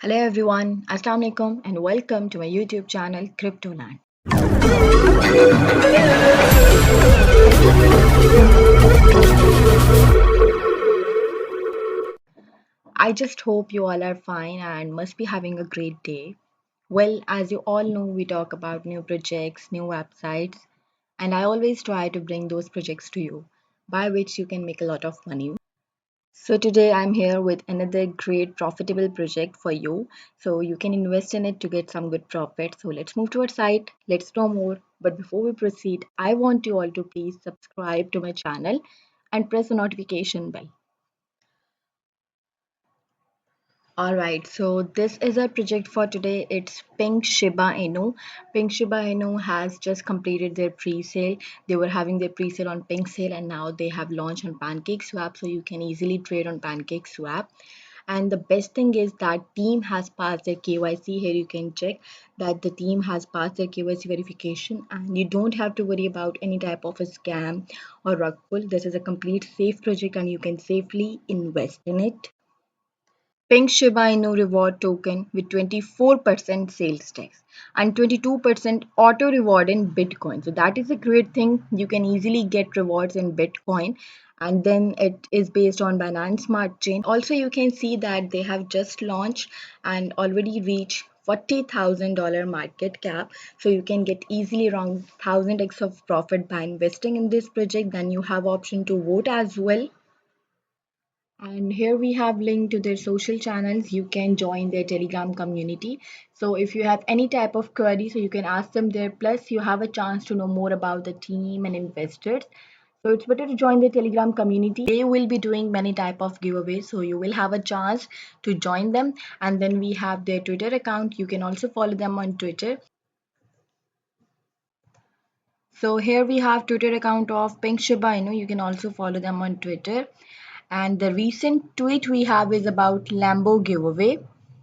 Hello everyone, Assalamu alaikum and welcome to my YouTube channel Cryptoland. I just hope you all are fine and must be having a great day. Well, as you all know, we talk about new projects, new websites, and I always try to bring those projects to you by which you can make a lot of money. So today I'm here with another great profitable project for you. So you can invest in it to get some good profit. So let's move to our site. Let's know more. But before we proceed, I want you all to please subscribe to my channel and press the notification bell. Alright, so this is our project for today. It's Pink Shiba Inu. Pink Shiba Inu has just completed their pre-sale. They were having their pre-sale on Pink Sale and now they have launched on PancakeSwap, so you can easily trade on PancakeSwap. And the best thing is that team has passed their KYC. Here you can check that the team has passed their KYC verification and you don't have to worry about any type of a scam or rug pull. This is a complete safe project and you can safely invest in it. Pink Shiba Inu reward token with 24% sales tax and 22% auto reward in Bitcoin. So that is a great thing. You can easily get rewards in Bitcoin and then it is based on Binance Smart Chain. Also, you can see that they have just launched and already reached $40,000 market cap. So you can get easily around 1000x of profit by investing in this project. Then you have option to vote as well. And here we have link to their social channels. You can join their Telegram community. So if you have any type of query, so you can ask them there. Plus, you have a chance to know more about the team and investors. So it's better to join the Telegram community. They will be doing many type of giveaways. So you will have a chance to join them. And then we have their Twitter account. You can also follow them on Twitter. So here we have Twitter account of Pink Shiba Inu. You can also follow them on Twitter. And the recent tweet we have is about Lambo giveaway.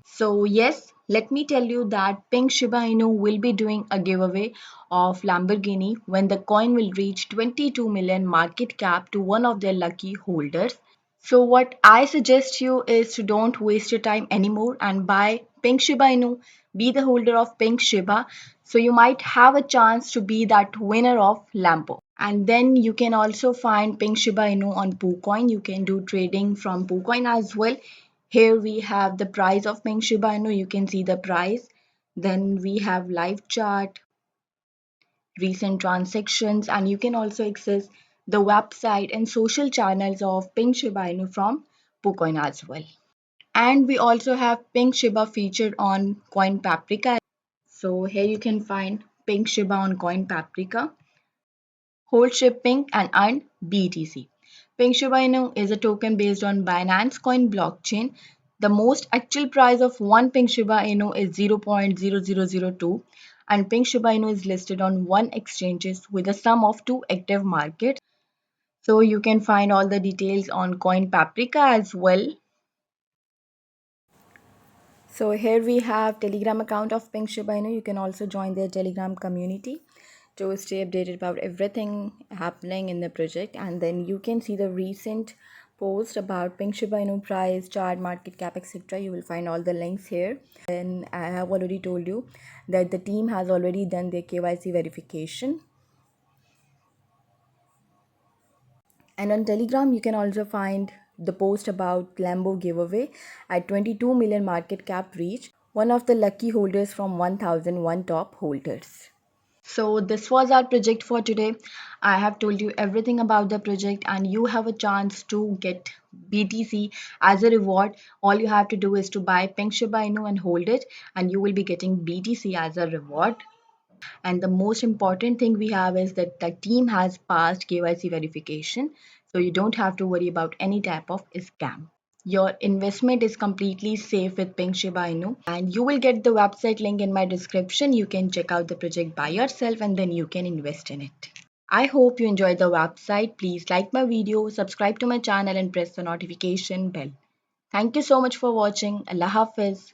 So yes, let me tell you that Pink Shiba Inu will be doing a giveaway of Lamborghini when the coin will reach 22 million market cap to one of their lucky holders. So what I suggest you is to don't waste your time anymore and buy Pink Shiba Inu, be the holder of Pink Shiba. So you might have a chance to be that winner of Lambo. And then you can also find Pink Shiba Inu on PooCoin. You can do trading from PooCoin as well. Here we have the price of Pink Shiba Inu. You can see the price. Then we have live chart, recent transactions, and you can also access the website and social channels of Pink Shiba Inu from PooCoin as well. And we also have Pink Shiba featured on Coin Paprika. So here you can find Pink Shiba on Coin Paprika. Hold shipping and earn BTC. Pink Shiba Inu is a token based on Binance Coin blockchain. The most actual price of one Pink Shiba Inu is 0.0002 and Pink Shiba Inu is listed on one exchanges with a sum of two active markets. So you can find all the details on Coin Paprika as well. So here we have Telegram account of Pink Shiba Inu. You can also join their Telegram community to stay updated about everything happening in the project. And then you can see the recent post about Pink Shiba Inu price, chart, market cap, etc. You will find all the links here. And I have already told you that the team has already done their KYC verification. And on Telegram, you can also find the post about Lambo giveaway at 22 million market cap reach, one of the lucky holders from 1001 top holders. So this was our project for today. I have told you everything about the project and you have a chance to get BTC as a reward. All you have to do is to buy Pink Shiba Inu and hold it and you will be getting BTC as a reward. And the most important thing we have is that the team has passed KYC verification. So you don't have to worry about any type of scam. Your investment is completely safe with Pink Shiba Inu and you will get the website link in my description. You can check out the project by yourself and then you can invest in it. I hope you enjoyed the website. Please like my video, subscribe to my channel and press the notification bell. Thank you so much for watching. Allah Hafiz.